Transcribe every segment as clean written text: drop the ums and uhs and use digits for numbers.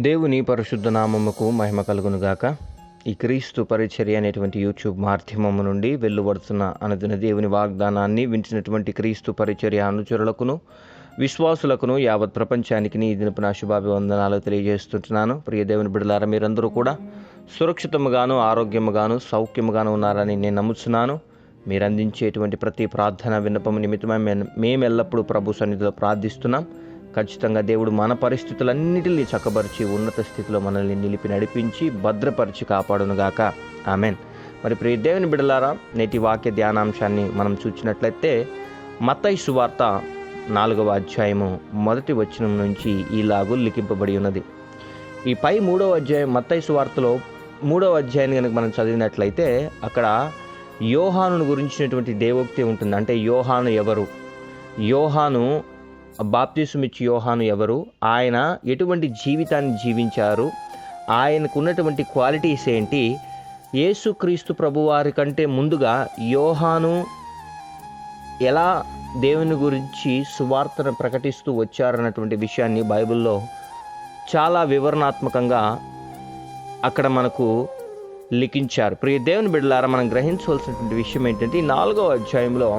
దేవుని పరిశుద్ధ నామముకు మహిమ కలుగునుగాక. ఈ క్రీస్తు పరిచర్య అనేటువంటి యూట్యూబ్ మాధ్యమము నుండి వెలువడుతున్న అనుదిన దేవుని వాగ్దానాన్ని వింటున్నటువంటి క్రీస్తు పరిచర్య అనుచరులకును విశ్వాసులకును యావత్ ప్రపంచానికి ఈ దినపు నా శుభాభివందనాలు తెలియజేస్తుంటున్నాను. ప్రియ దేవుని బిడ్డలారా, మీరందరూ కూడా సురక్షితముగాను ఆరోగ్యముగాను సౌఖ్యముగాను ఉన్నారని నేను నమ్ముతున్నాను. మీరు అందించేటువంటి ప్రతి ప్రార్థన విన్నపము నిమిత్తమై మేము ఎల్లప్పుడూ ప్రభు సన్నిధిలో ప్రార్థిస్తున్నాం. ఖచ్చితంగా దేవుడు మన పరిస్థితులన్నిటినీ చక్కబరిచి ఉన్నత స్థితిలో మనల్ని నిలిపి నడిపించి భద్రపరిచి కాపాడునుగాక. ఆమెన్. మరి ప్రియ దేవుని బిడ్డలారా, నేటి వాక్య ధ్యానాంశాన్ని మనం చూసినట్లయితే మత్తయి సువార్త 4వ అధ్యాయము 1వ వచనం నుంచి ఈలాగు లిఖింపబడి ఉన్నది. ఈ పై 3వ అధ్యాయం మత్తయి సువార్తలో 3వ అధ్యాయాన్ని కనుక మనం చదివినట్లయితే అక్కడ యోహాను గురించినటువంటి దేవోక్తి ఉంటుంది. అంటే యోహాను ఎవరు, యోహాను బాప్తిస్మిచ్చి యోహాను ఎవరు, ఆయన ఎటువంటి జీవితాన్ని జీవించారు, ఆయనకు ఉన్నటువంటి క్వాలిటీస్ ఏంటి, యేసుక్రీస్తు ప్రభువారి కంటే ముందుగా యోహాను ఎలా దేవుని గురించి సువార్తను ప్రకటిస్తూ వచ్చారన్నటువంటి విషయాన్ని బైబిల్లో చాలా వివరణాత్మకంగా అక్కడ మనకు లిఖించారు. ప్రియ దేవుని బిడ్డలారా, మనం గ్రహించవలసినటువంటి విషయం ఏంటంటే 4వ అధ్యాయంలో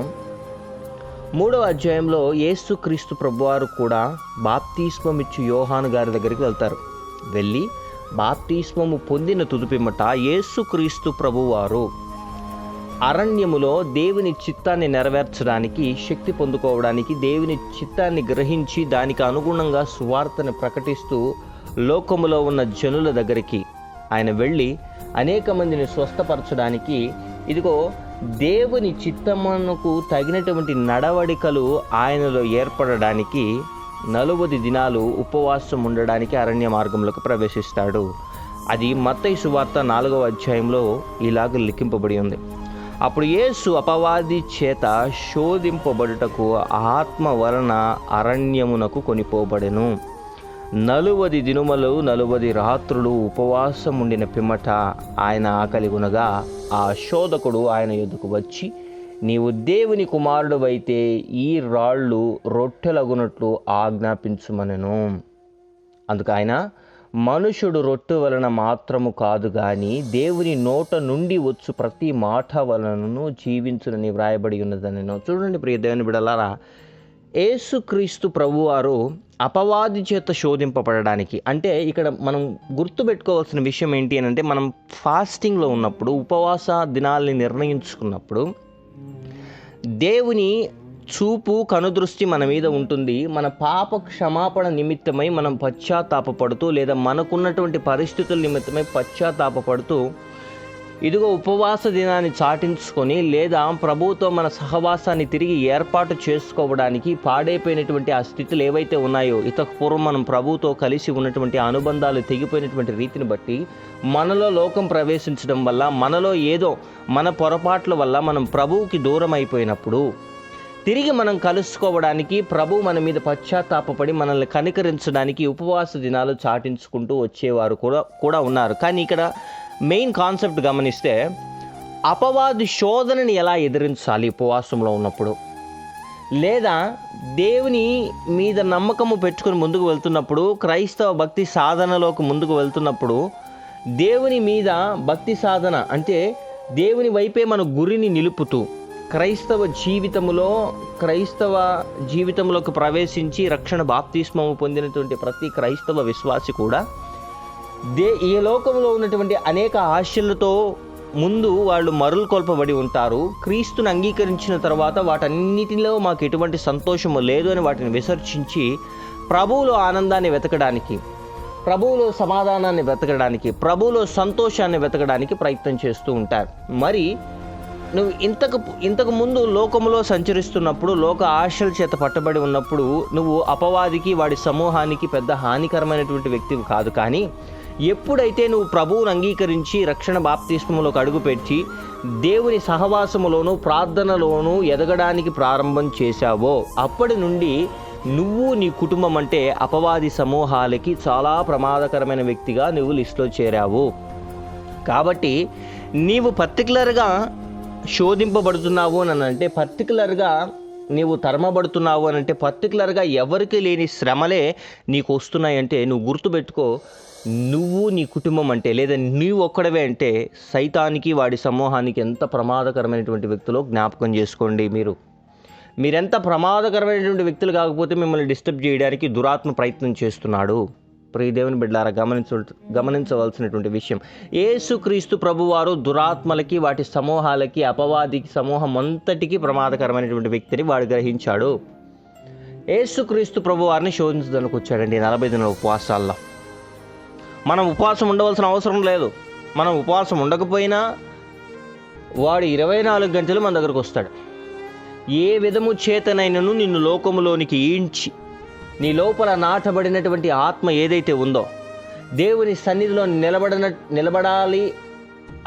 3వ అధ్యాయంలో యేసుక్రీస్తు ప్రభువారు కూడా బాప్తిస్మం ఇచ్చి యోహాను గారి దగ్గరికి వెళ్తారు. వెళ్ళి బాప్తిస్మము పొందిన తుదిపిమ్మట యేసుక్రీస్తు ప్రభువారు అరణ్యములో దేవుని చిత్తాన్ని నెరవేర్చడానికి, శక్తి పొందుకోవడానికి, దేవుని చిత్తాన్ని గ్రహించి దానికి అనుగుణంగా సువార్తను ప్రకటిస్తూ లోకములో ఉన్న జనుల దగ్గరికి ఆయన వెళ్ళి అనేక మందిని స్వస్థపరచడానికి, ఇదిగో దేవుని చిత్తమునకు తగినటువంటి నడవడికలు ఆయనలో ఏర్పడడానికి 40 దినాలు ఉపవాసం ఉండడానికి అరణ్య మార్గంలోకి ప్రవేశిస్తాడు. అది మత్తయి సువార్త 4వ అధ్యాయంలో ఇలాగ లిఖింపబడి ఉంది. అప్పుడు యేసు అపవాది చేత శోధింపబడుటకు ఆత్మ వలన అరణ్యమునకు కొనిపోబడెను. 40 దినములు 40 రాత్రులు ఉపవాసం ఉండిన పిమ్మట ఆయన ఆకలి కొనగా ఆ శోధకుడు ఆయన యొద్దకు వచ్చి, నీవు దేవుని కుమారుడు అయితే ఈ రాళ్ళు రొట్టెలగునట్లు ఆజ్ఞాపించుమనెను. అందుకు ఆయన, మనుషుడు రొట్టె వలన మాత్రము కాదు గాని దేవుని నోట నుండి వచ్చు ప్రతి మాట వలనను జీవించునని వ్రాయబడి ఉన్నదనెను. చూడండి ప్రియ దేవుని బిడ్డలారా, యేసుక్రీస్తు ప్రభువారు అపవాది చేత శోధింపబడడానికి, అంటే ఇక్కడ మనం గుర్తుపెట్టుకోవాల్సిన విషయం ఏంటి అని అంటే, మనం ఫాస్టింగ్లో ఉన్నప్పుడు, ఉపవాస దినాల్ని నిర్ణయించుకున్నప్పుడు దేవుని చూపు కనుదృష్టి మన మీద ఉంటుంది. మన పాప క్షమాపణ నిమిత్తమై మనం పశ్చాత్తాపపడుతూ, లేదా మనకున్నటువంటి పరిస్థితుల నిమిత్తమై పశ్చాత్తాపపడుతూ ఇదిగో ఉపవాస దినాన్ని చాటించుకొని, లేదా ప్రభువుతో మన సహవాసాన్ని తిరిగి ఏర్పాటు చేసుకోవడానికి పాడైపోయినటువంటి ఆ స్థితులు ఏవైతే ఉన్నాయో, ఇంతకు పూర్వం మనం ప్రభువుతో కలిసి ఉన్నటువంటి అనుబంధాలు తెగిపోయినటువంటి రీతిని బట్టి మనలో లోకం ప్రవేశించడం వల్ల, మనలో ఏదో మన పొరపాట్ల వల్ల మనం ప్రభువుకి దూరం అయిపోయినప్పుడు తిరిగి మనం కలుసుకోవడానికి, ప్రభు మన మీద పశ్చాత్తాపపడి మనల్ని కనికరించడానికి ఉపవాస దినాలు చాటించుకుంటూ వచ్చేవారు కూడా ఉన్నారు. కానీ ఇక్కడ మెయిన్ కాన్సెప్ట్ గమనిస్తే, అపవాది శోధనని ఎలా ఎదిరించాలి ఉపవాసంలో ఉన్నప్పుడు, లేదా దేవుని మీద నమ్మకము పెట్టుకుని ముందుకు వెళ్తున్నప్పుడు, క్రైస్తవ భక్తి సాధనలోకి ముందుకు వెళ్తున్నప్పుడు, దేవుని మీద భక్తి సాధన అంటే దేవుని వైపే మన గురిని నిలుపుతూ క్రైస్తవ జీవితంలోకి ప్రవేశించి రక్షణ బాప్తిస్మము పొందినటువంటి ప్రతి క్రైస్తవ విశ్వాసి కూడా ఈ లోకంలో ఉన్నటువంటి అనేక ఆశలతో ముందు వాళ్ళు మరులు కొల్పబడి ఉంటారు. క్రీస్తుని అంగీకరించిన తర్వాత వాటన్నిటిలో మాకు ఎటువంటి సంతోషము లేదు అని వాటిని విసర్జించి ప్రభువులో ఆనందాన్ని వెతకడానికి, ప్రభువులో సమాధానాన్ని వెతకడానికి, ప్రభువులో సంతోషాన్ని వెతకడానికి ప్రయత్నం చేస్తూ ఉంటారు. మరి నువ్వు ఇంతకు ముందు లోకములో సంచరిస్తున్నప్పుడు, లోక ఆశల చేత పట్టబడి ఉన్నప్పుడు, నువ్వు అపవాదికి వాడి సమూహానికి పెద్ద హానికరమైనటువంటి వ్యక్తివి కాదు. కానీ ఎప్పుడైతే నువ్వు ప్రభువును అంగీకరించి రక్షణ బాప్తిస్మములోకి అడుగుపెట్టి దేవుని సహవాసములోను ప్రార్థనలోను ఎదగడానికి ప్రారంభం చేశావో, అప్పటి నుండి నువ్వు నీ కుటుంబం అంటే అపవాది సమూహాలకి చాలా ప్రమాదకరమైన వ్యక్తిగా నువ్వు లిస్టులో చేరావు. కాబట్టి నీవు పర్టికులర్గా శోధింపబడుతున్నావు అని అంటే, పర్టికులర్గా నీవు తరమబడుతున్నావు అని అంటే పర్టికులర్గా ఎవరికి లేని శ్రమలే నీకు వస్తున్నాయంటే నువ్వు గుర్తుపెట్టుకో, నువ్వు నీ కుటుంబం అంటే లేదా నీవు ఒక్కడవే అంటే సైతానికి వాడి సమూహానికి ఎంత ప్రమాదకరమైనటువంటి వ్యక్తులో జ్ఞాపకం చేసుకోండి. మీరెంత ప్రమాదకరమైనటువంటి వ్యక్తులు కాకపోతే మిమ్మల్ని డిస్టర్బ్ చేయడానికి దురాత్మ ప్రయత్నం చేస్తున్నాడు. ప్రియ దేవుని బిడ్డలారా, గమనించవలసినటువంటి విషయం, యేసుక్రీస్తు ప్రభువారు దురాత్మలకి వాటి సమూహాలకి అపవాదికి సమూహం అంతటికీ ప్రమాదకరమైనటువంటి వ్యక్తిని వాడు గ్రహించాడు. యేసుక్రీస్తు ప్రభువారిని శోధించడానికి వచ్చాడండి 40 దినాల ఉపవాసాల్లో. మనం ఉపవాసం ఉండవలసిన అవసరం లేదు. మనం ఉపవాసం ఉండకపోయినా వాడు 24 గంటలు మన దగ్గరకు వస్తాడు. ఏ విధము చేతనైనను నిన్ను లోకములోనికి ఈడ్చి నీ లోపల నాటబడినటువంటి ఆత్మ ఏదైతే ఉందో, దేవుని సన్నిధిలో నిలబడాలి,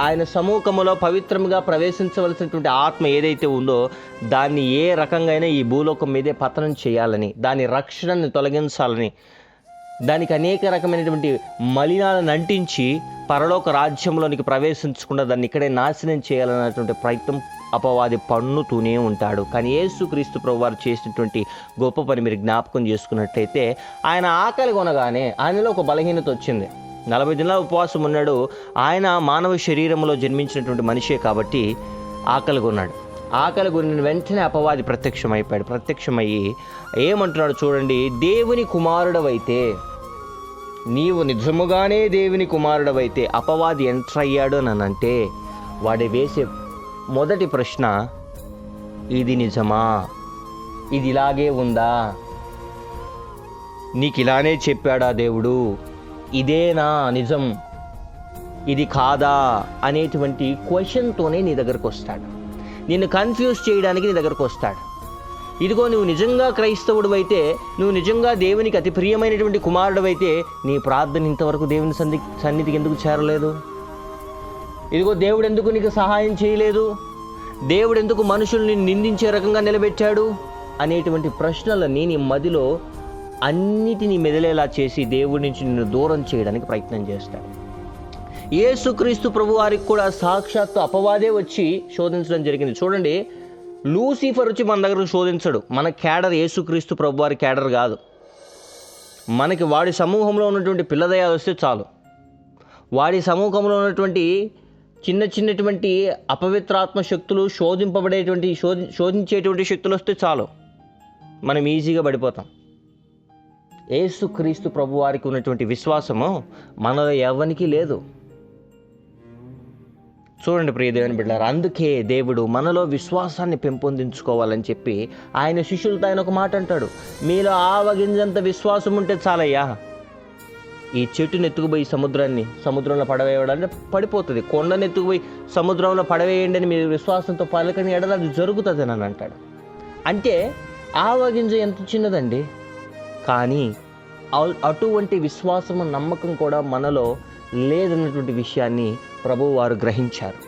ఆయన సముఖములో పవిత్రంగా ప్రవేశించవలసినటువంటి ఆత్మ ఏదైతే ఉందో దాన్ని ఏ రకంగా ఈ భూలోకం మీదే పతనం చేయాలని, దాని రక్షణని తొలగించాలని, దానికి అనేక రకమైనటువంటి మలినాలను అంటించి పరలోక రాజ్యంలోనికి ప్రవేశించకుండా దాన్ని ఇక్కడే నాశనం చేయాలన్నటువంటి ప్రయత్నం అపవాది పన్నుతూనే ఉంటాడు. కానీ యేసుక్రీస్తు ప్రభువారు చేసినటువంటి గొప్ప పని మీరు జ్ఞాపకం చేసుకున్నట్లయితే, ఆయన ఆకలి కొనగానే ఆయనలో ఒక బలహీనత వచ్చింది. 40 దినాల ఉపవాసం ఉన్నాడు. ఆయన మానవ శరీరంలో జన్మించినటువంటి మనిషే కాబట్టి ఆకలి కొన్నాడు. ఆకలి కొనిన వెంటనే అపవాది ప్రత్యక్షమయ్యి ఏమంటున్నాడు చూడండి, దేవుని కుమారుడవైతే, నీవు నిజముగానే దేవుని కుమారుడవైతే, అపవాది ఎంటర్ అయ్యాడు అని అంటే వాడి వేసే మొదటి ప్రశ్న, ఇది నిజమా? ఇది ఇలాగే ఉందా? నీకు ఇలానే చెప్పాడా దేవుడు? ఇదేనా నిజం? ఇది కాదా అనేటువంటి క్వశ్చన్తోనే నీ దగ్గరకు వస్తాడు. నిన్ను కన్ఫ్యూజ్ చేయడానికి నీ దగ్గరకు వస్తాడు. ఇదిగో నువ్వు నిజంగా క్రైస్తవుడు అయితే, నువ్వు నిజంగా దేవునికి అతి ప్రియమైనటువంటి కుమారుడు అయితే, నీ ప్రార్థన ఇంతవరకు దేవుని సన్నిధికి ఎందుకు చేరలేదు? ఇదిగో దేవుడు ఎందుకు నీకు సహాయం చేయలేదు? దేవుడు ఎందుకు మనుషుల్ని నిందించే రకంగా నిలబెట్టాడు అనేటువంటి ప్రశ్నలన్నీ నీ మదిలో అన్నిటినీ మెదిలేలా చేసి దేవుడి నుంచి నిన్ను దూరం చేయడానికి ప్రయత్నం చేస్తాడు. యేసుక్రీస్తు ప్రభువారికి కూడా సాక్షాత్తు అపవాదే వచ్చి శోధించడం జరిగింది. చూడండి, లూసిఫర్ వచ్చి మన దగ్గర శోధించడు. మన క్యాడర్ యేసుక్రీస్తు ప్రభువారి క్యాడర్ కాదు. మనకి వాడి సమూహంలో ఉన్నటువంటి పిల్లదయాలు వస్తే చాలు, వాడి సమూహంలో ఉన్నటువంటి చిన్నటువంటి అపవిత్రాత్మ శక్తులు శోధించేటువంటి శక్తులు వస్తే చాలు, మనం ఈజీగా పడిపోతాం. యేసుక్రీస్తు ప్రభువారికి ఉన్నటువంటి విశ్వాసము మనలో ఎవరికి లేదు. చూడండి ప్రియ దేవుని బిడ్డలారా, అందుకే దేవుడు మనలో విశ్వాసాన్ని పెంపొందించుకోవాలని చెప్పి ఆయన శిష్యులతో ఆయన ఒక మాట అంటాడు, మీలో ఆవగింజంత విశ్వాసం ఉంటే చాలయ్యా, ఈ చెట్టుని ఎత్తుకుపోయి సముద్రంలో పడవేయడానికి పడిపోతుంది, కొండను ఎత్తుకుపోయి సముద్రంలో పడవేయండి అని మీరు విశ్వాసంతో పలకని ఎడల అది జరుగుతుంది అని అంటాడు. అంటే ఆవగింజ ఎంత చిన్నదండి, కానీ అటువంటి విశ్వాసము నమ్మకం కూడా మనలో లేదన్నటువంటి విషయాన్ని ప్రభువు వారు గ్రహించారు.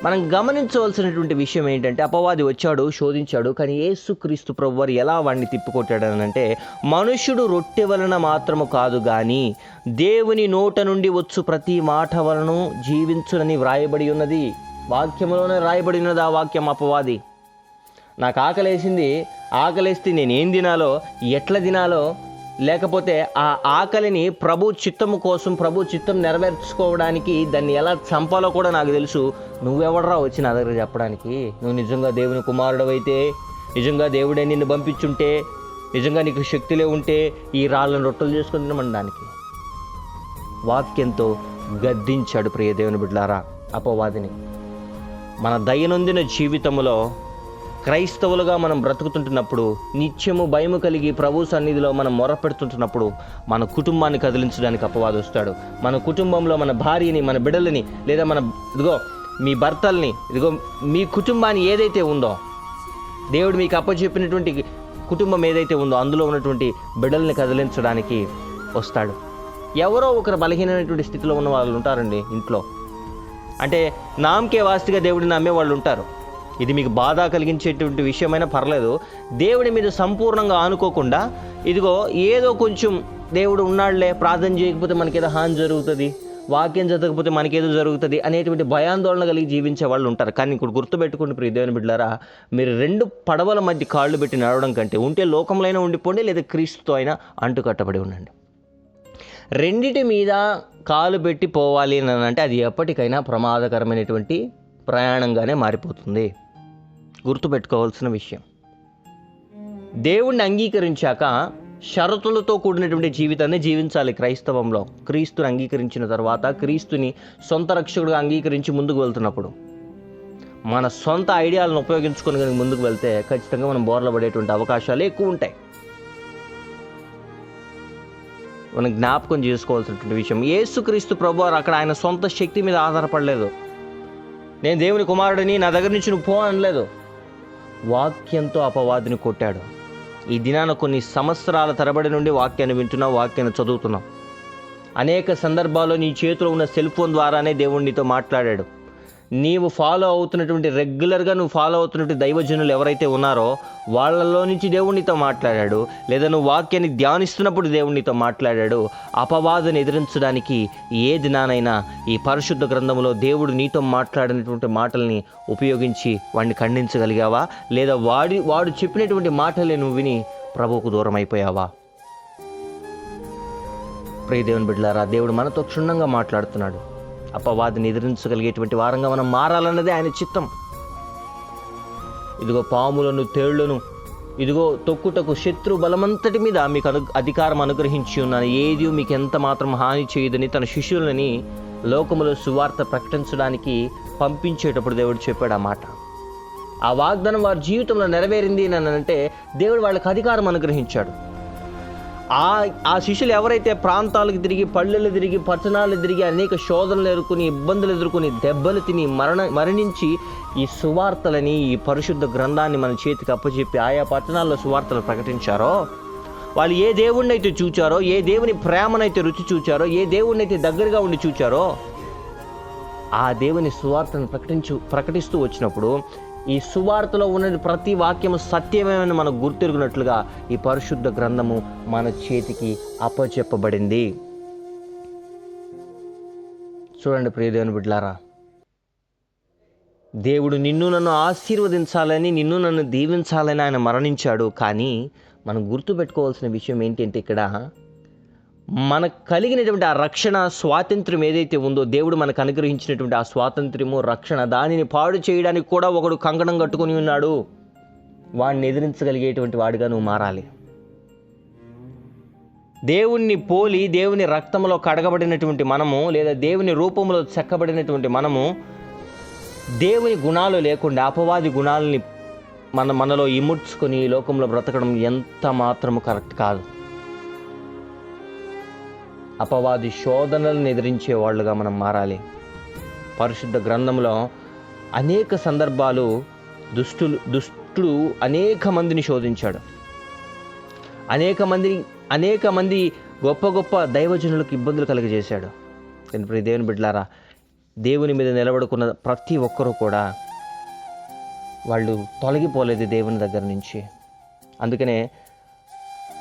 మనం గమనించవలసినటువంటి విషయం ఏంటంటే, అపవాది వచ్చాడు, శోధించాడు, కానీ యేసుక్రీస్తు ప్రభువారు ఎలా వాడిని తిప్పికొట్టాడనంటే, మనుష్యుడు రొట్టె వలన మాత్రము కాదు కానీ దేవుని నోట నుండి వచ్చు ప్రతి మాట వలన జీవించునని వ్రాయబడి ఉన్నది. వాక్యంలోనే రాయబడి ఉన్నది ఆ వాక్యం. అపవాది నాకు ఆకలేస్తే నేనేం తినాలో, ఎట్లా తినాలో, లేకపోతే ఆ ఆకలిని ప్రభు చిత్తము కోసం, ప్రభు చిత్తం నెరవేర్చుకోవడానికి దాన్ని ఎలా చంపాలో కూడా నాకు తెలుసు. నువ్వెవడరా వచ్చి నా దగ్గర చెప్పడానికి? నువ్వు నిజంగా దేవుని కుమారుడవైతే, నిజంగా దేవుడే నిన్ను పంపించుంటే, నిజంగా నీకు శక్తిలే ఉంటే ఈ రాళ్ళను రొట్టెలు చేసుకొని తినమనడానికి. వాక్యంతో గద్దించాడు ప్రియ దేవుని బిడ్డలారా అపవాదిని. మన దైనందిన జీవితంలో క్రైస్తవులుగా మనం బ్రతుకుతుంటున్నప్పుడు, నిత్యము భయము కలిగి ప్రభు సన్నిధిలో మనం మొరపెడుతుంటున్నప్పుడు, మన కుటుంబాన్ని కదిలించడానికి అపవాది వస్తాడు. మన కుటుంబంలో మన భార్యని, మన బిడ్డలని, లేదా మీ భర్తల్ని, మీ కుటుంబాన్ని ఏదైతే ఉందో, దేవుడు మీకు అప్పచెప్పినటువంటి కుటుంబం ఏదైతే ఉందో అందులో ఉన్నటువంటి బిడ్డల్ని కదిలించడానికి వస్తాడు. ఎవరో ఒకరు బలహీనమైనటువంటి స్థితిలో ఉన్న వాళ్ళు ఉంటారండి ఇంట్లో. అంటే నామకే వాస్తిగా దేవుడిని నమ్మే వాళ్ళు ఉంటారు. ఇది మీకు బాధ కలిగించేటువంటి విషయమైనా పర్లేదు, దేవుడి మీద సంపూర్ణంగా ఆనుకోకుండా, ఏదో కొంచెం దేవుడు ఉన్నాడులే, ప్రార్థన చేయకపోతే మనకి ఏదో హాని జరుగుతుంది, వాక్యం చదవకపోతే మనకేదో జరుగుతుంది అనేటువంటి భయాందోళన కలిగి జీవించే వాళ్ళు ఉంటారు. కానీ ఇక్కడ గుర్తుపెట్టుకోండి ప్రియ దేవుని బిడ్డలారా, మీరు 2 పడవల మధ్య కాళ్ళు పెట్టి నడవడం కంటే ఉంటే లోకంలో అయినా ఉండిపోండి, లేదా క్రీస్తుతో అయినా అంటుకట్టబడి ఉండండి. రెండిటి మీద కాలు పెట్టి పోవాలి అని అంటే అది ఎప్పటికైనా ప్రమాదకరమైనటువంటి ప్రయాణంగానే మారిపోతుంది. గుర్తుపెట్టుకోవాల్సిన విషయం. దేవుణ్ణి అంగీకరించాక షరతులతో కూడినటువంటి జీవితాన్ని జీవించాలి క్రైస్తవంలో. క్రీస్తుని అంగీకరించిన తర్వాత, క్రీస్తుని సొంత రక్షకుడుగా అంగీకరించి ముందుకు వెళ్తున్నప్పుడు మన సొంత ఐడియాలను ఉపయోగించుకొని కనుక ముందుకు వెళ్తే ఖచ్చితంగా మనం బోర్ల పడేటువంటి అవకాశాలు ఎక్కువ ఉంటాయి. మనం జ్ఞాపకం చేసుకోవాల్సినటువంటి విషయం, యేసుక్రీస్తు ప్రభువారు అక్కడ ఆయన సొంత శక్తి మీద ఆధారపడలేదు. నేను దేవుని కుమారుడిని, నా దగ్గర నుంచి నువ్వు పో అనలేదు. వాక్యంతో అపవాదిని కొట్టాడు. ఈ దినాన కొన్ని సంవత్సరాల తరబడి నుండి వాక్యాన్ని వింటున్నావు, వాక్యాన్ని చదువుతున్నావు. అనేక సందర్భాల్లో నీ చేతిలో ఉన్న సెల్ ఫోన్ ద్వారానే దేవుడు నీతో మాట్లాడాడు. నీవు రెగ్యులర్గా ఫాలో అవుతున్నటువంటి దైవజనులు ఎవరైతే ఉన్నారో వాళ్ళలో నుంచి దేవుడు నీతో మాట్లాడాడు, లేదా నువ్వు వాక్యాన్ని ధ్యానిస్తున్నప్పుడు దేవుడు నీతో మాట్లాడాడు. అపవాదుని ఎదిరించడానికి ఏ దినానైనా ఈ పరిశుద్ధ గ్రంథంలో దేవుడు నీతో మాట్లాడినటువంటి మాటల్ని ఉపయోగించి వాడిని ఖండించగలిగావా, లేదా వాడు చెప్పినటువంటి మాటలే నువ్వు విని ప్రభువుకు దూరం అయిపోయావా? ప్రియ దేవుని బిడ్డలారా, దేవుడు మనతో క్షుణ్ణంగా మాట్లాడుతున్నాడు. అపవాదిని ఎదిరించగలిగేటువంటి వారంగా మనం మారాలన్నదే ఆయన చిత్తం. ఇదిగో పాములను, తేళ్లను, ఇదిగో తొక్కుటకు శత్రు బలమంతటి మీద మీకు అధికారం అనుగ్రహించి ఉన్నాను, ఏది మీకు ఎంత మాత్రం హాని చేయదని తన శిష్యులని లోకములో సువార్త ప్రకటించడానికి పంపించేటప్పుడు దేవుడు చెప్పాడు ఆ మాట. ఆ వాగ్దానం వారి జీవితంలో నెరవేరింది అని అంటే దేవుడు వాళ్ళకి అధికారం అనుగ్రహించాడు. ఆ శిష్యులు ఎవరైతే ప్రాంతాలకు తిరిగి, పల్లెలు తిరిగి, పట్టణాలు తిరిగి అనేక శోధనలు ఎదుర్కొని, ఇబ్బందులు ఎదుర్కొని, దెబ్బలు తిని మరణించి ఈ సువార్తలని, ఈ పరిశుద్ధ గ్రంథాన్ని మన చేతికి అప్పచెప్పి ఆయా పట్టణాల్లో సువార్తలు ప్రకటించారో, వాళ్ళు ఏ దేవుణ్ణి అయితే చూచారో, ఏ దేవుని ప్రేమనైతే రుచి చూచారో, ఏ దేవుణ్ణి అయితే దగ్గరగా ఉండి చూచారో, ఆ దేవుని సువార్తను ప్రకటిస్తూ వచ్చినప్పుడు ఈ సువార్తలో ఉన్న ప్రతి వాక్యము సత్యమేమని మనకు గుర్తిరుగునట్లుగా ఈ పరిశుద్ధ గ్రంథము మన చేతికి అప్పచెప్పబడింది. చూడండి ప్రియ దేవుని బిడ్డలారా, దేవుడు నిన్ను నన్ను ఆశీర్వదించాలని, నిన్ను నన్ను దీవించాలని ఆయన మరణించాడు. కానీ మనం గుర్తుపెట్టుకోవాల్సిన విషయం ఏంటంటే, ఇక్కడ మనకు కలిగినటువంటి ఆ రక్షణ, స్వాతంత్ర్యం ఏదైతే ఉందో, దేవుడు మనకు అనుగ్రహించినటువంటి ఆ స్వాతంత్ర్యము, రక్షణ, దానిని పాడు చేయడానికి కూడా ఒకడు కంకణం కట్టుకుని ఉన్నాడు. వాడిని ఎదిరించగలిగేటువంటి వాడిగా నువ్వు మారాలి. దేవుణ్ణి పోలి, దేవుని రక్తంలో కడగబడినటువంటి మనము, లేదా దేవుని రూపంలో చెక్కబడినటువంటి మనము, దేవుని గుణాలు లేకుండా అపవాది గుణాలని మనలో ఇముడ్చుకొని ఈ లోకంలో బ్రతకడం ఎంత మాత్రము కరెక్ట్ కాదు. అపవాది శోధనలను ఎదిరించే వాళ్ళుగా మనం మారాలి. పరిశుద్ధ గ్రంథంలో అనేక సందర్భాలు దుష్టుడు అనేక మందిని శోధించాడు. అనేక మంది గొప్ప గొప్ప దైవజనులకు ఇబ్బందులు కలుగజేశాడు. ప్రియ దేవుని బిడ్డలారా, దేవుని మీద నిలబడుకున్న ప్రతి ఒక్కరూ కూడా వాళ్ళు తొలగిపోలేదు దేవుని దగ్గర నుంచి. అందుకనే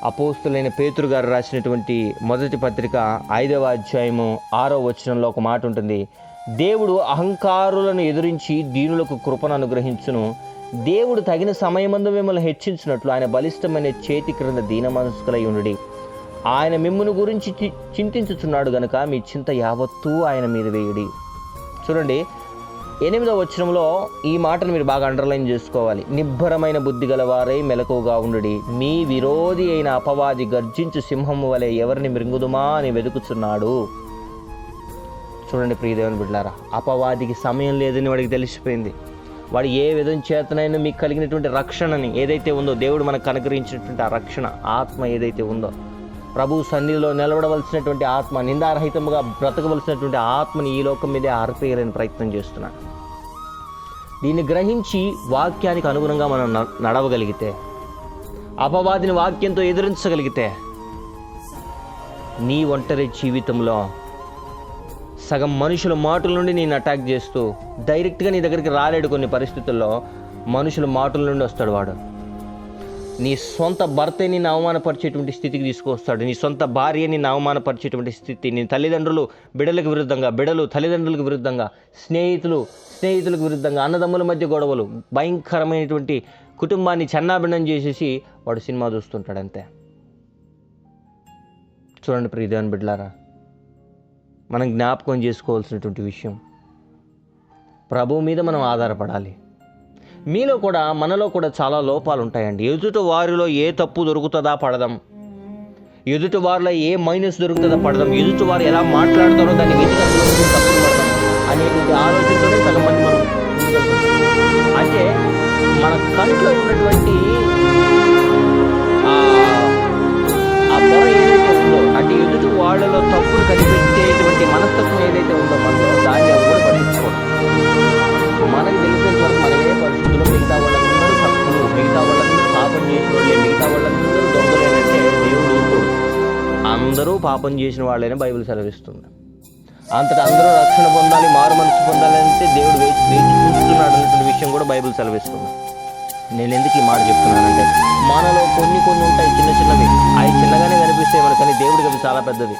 అపోస్తులైన పేతురు గారు రాసినటువంటి మొదటి పత్రిక 5వ అధ్యాయము 6వ వచనంలో ఒక మాట ఉంటుంది. దేవుడు అహంకారులను ఎదిరించి దీనులకు కృపను అనుగ్రహించును. దేవుడు తగిన సమయమందు మిమ్మల్ని హెచ్చించినట్లు ఆయన బలిష్టమైన చేతి క్రింద దీన మనస్కులై ఉండుడి. ఆయన మిమ్మును గురించి చింతించుచున్నాడు గనుక మీ చింత యావత్తూ ఆయన మీద వేయుడి. చూడండి, 8వ వచనంలో ఈ మాటను మీరు బాగా అండర్లైన్ చేసుకోవాలి. నిబ్బరమైన బుద్ధి గలవారై మెలకువగా ఉండుడి. మీ విరోధి అయిన అపవాది గర్జించు సింహము వలె ఎవరిని మృంగుదుమా అని వెతుకుచున్నాడు. చూడండి ప్రియ దేవుని బిడ్డలారా, అపవాదికి సమయం లేదని వాడికి తెలిసిపోయింది. వాడు ఏ విధం చేతనైనా మీకు కలిగినటువంటి రక్షణని ఏదైతే ఉందో, దేవుడు మనకు అనుగ్రహించినటువంటి ఆ రక్షణ ఆత్మ ఏదైతే ఉందో, ప్రభు సన్నిధిలో నిలబడవలసినటువంటి ఆత్మ, నిందారహితముగా బ్రతకవలసినటువంటి ఆత్మని ఈ లోకం మీదే ఆర్పేయాలని ప్రయత్నం చేస్తున్నాడు. దీన్ని గ్రహించి వాక్యానికి అనుగుణంగా మనం నడవగలిగితే, అపవాదిని వాక్యంతో ఎదిరించగలిగితే, నీ ఒంటరి జీవితంలో సగం మనుషుల మాటల నుండి నేను అటాక్ చేస్తూ డైరెక్ట్గా నీ దగ్గరికి రాలేడు. కొన్ని పరిస్థితుల్లో మనుషుల మాటల నుండి వస్తాడు వాడు. నీ సొంత భర్తే నిన్ను అవమానపరిచేటువంటి స్థితికి తీసుకొస్తాడు. నీ సొంత భార్య నిన్ను అవమానపరిచేటువంటి స్థితి, నీ తల్లిదండ్రులు బిడ్డలకు విరుద్ధంగా, బిడ్డలు తల్లిదండ్రులకు విరుద్ధంగా, స్నేహితులకు విరుద్ధంగా, అన్నదమ్ముల మధ్య గొడవలు, భయంకరమైనటువంటి కుటుంబాన్ని చెన్నాభిన్నం చేసేసి వాడు సినిమా చూస్తుంటాడు అంతే. చూడండి ప్రియ దేవుని బిడ్డలారా, మనం జ్ఞాపకం చేసుకోవాల్సినటువంటి విషయం, ప్రభువు మీద మనం ఆధారపడాలి. మనలో కూడా చాలా లోపాలు ఉంటాయండి. ఎదుటి వారిలో ఏ తప్పు దొరుకుతుందా పడదాం, ఎదుటి వారిలో ఏ మైనస్ దొరుకుతుందా పడదాం, ఎదుటి వారు ఎలా మాట్లాడతారో దాన్ని వెతికి తప్పులు పడదాం అనేటువంటి ఆలోచనతోనే సగం మంది మనం అంటే మన కంట్లో ఉన్నటువంటి ఆ పొర ఏదైతే ఉందో, అంటే ఎదుటి వాళ్ళలో తప్పులు కనిపెట్టేటువంటి మనస్తత్వం ఏదైతే ఉందో మనలో, దాన్ని అవి కూడా పట్టించుకోవడం. మనకు తెలిసినంత వరకు మనమే పరిస్థితుల్లో మిగతా వాళ్ళందరూ తప్పులు, మిగతా వాళ్ళందరూ పాపం చేసిన వాళ్ళే, మిగతా వాళ్ళందరూ దొంగలేనంటే దేవుడు ఊరుకోడు. అందరూ పాపం చేసిన వాళ్ళని బైబిల్ సెలవిస్తుంది. అంతటా అందరూ రక్షణ పొందాలి, మారు మనసు పొందాలంటే దేవుడు వేచి చూస్తున్నాడు అనేటువంటి విషయం కూడా బైబిల్ సెలవిస్తుంది. నేను ఎందుకు ఈ మాట చెప్తున్నానంటే, మనలో కొన్ని ఉంటాయి చిన్నవి, అవి చిన్నగానే కనిపిస్తాయి మనకు, కానీ దేవుడికి అవి చాలా పెద్దవి.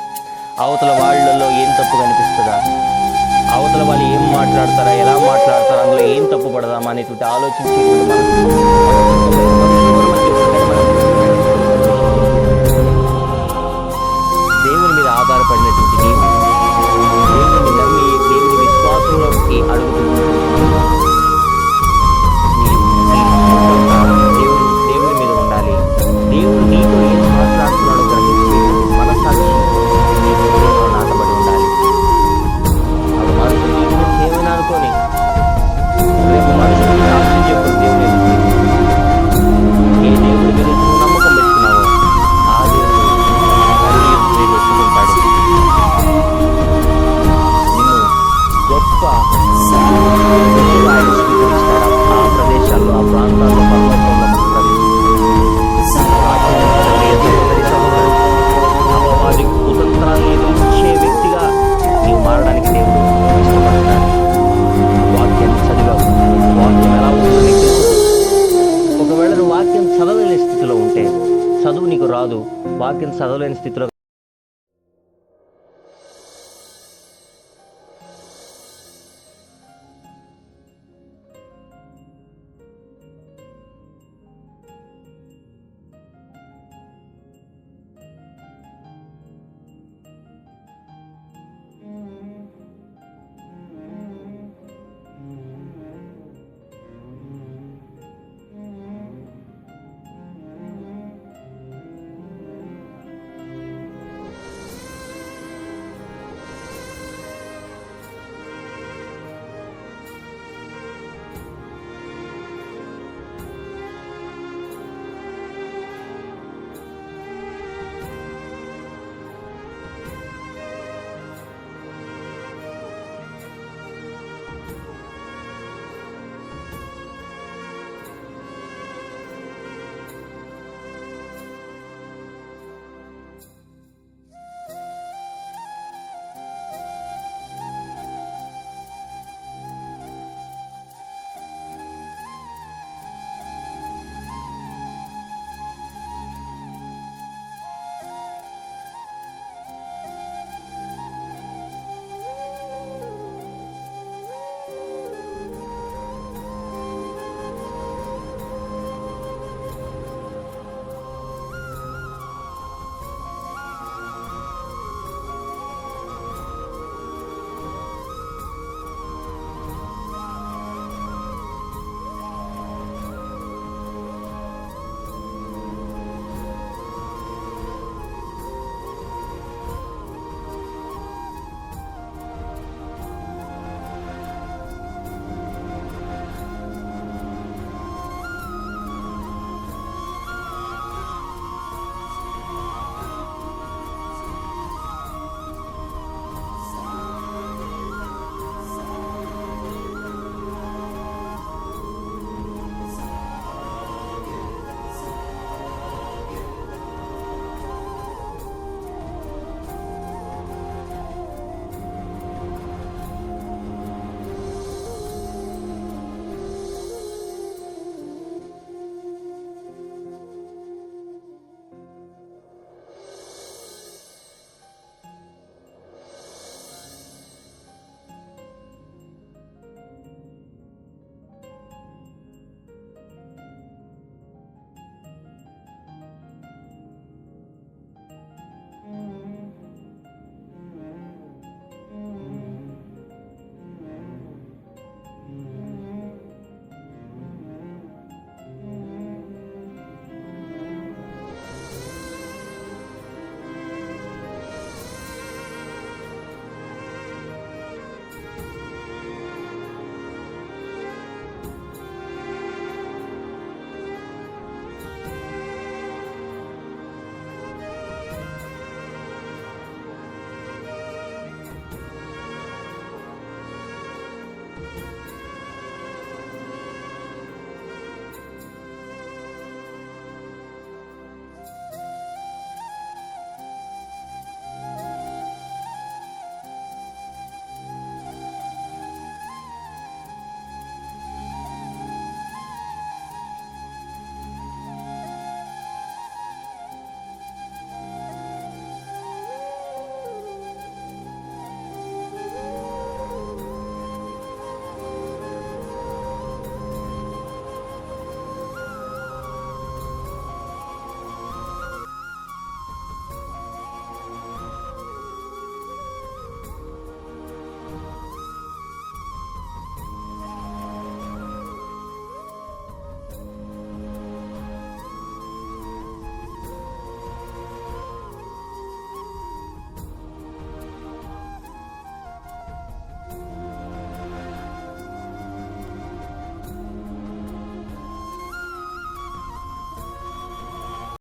అవతల వాళ్ళలో ఏం తప్పు కనిపిస్తుందా, అవతల వాళ్ళు ఏం మాట్లాడతారా, ఎలా మాట్లాడతారా, అందులో ఏం తప్పు పడదామా అనేటువంటి ఆలోచించేటువంటి దేవుని మీద ఆధారపడినటువంటి దేవుని నమ్మి దేవుని విశ్వాసంలోకి అడుగుతుంది. దేవుని మీద ఉండాలి. దేవుడు నీతో ఏం మాట్లాడుతున్నాడో గ్రహించి మనసాక్షి నాటబడి ఉండాలి. అవి మనుషులు ఏమైనా అనుకోని రేపు మనుషులు సాక్ష్యం చెప్పు. దేవుని ఏ దేవుడి మీద నువ్వు నమ్మకం పెట్టుకున్నావో ఆ దేవుడు నేను ఒప్పుకుంటాడు. నిన్ను గొప్ప ఆయన స్వీకరిస్తాడు. ఆ ప్రదేశాల్లో, ఆ ప్రాంతాల్లో, పర్వతంలో అపవాది కుతంత్రాన్ని ఎదిరించే వ్యక్తిగా నీవు మారడానికి దేవుడు ఇష్టపడతాడు. వాక్యాన్ని చదివావు, వాక్యం ఎలా ఉంటుందని తెలుసు. ఒకవేళ నువ్వు వాక్యం చదవలేని స్థితిలో ఉంటే, చదువు నీకు రాదు, వాక్యం చదవలేని స్థితిలో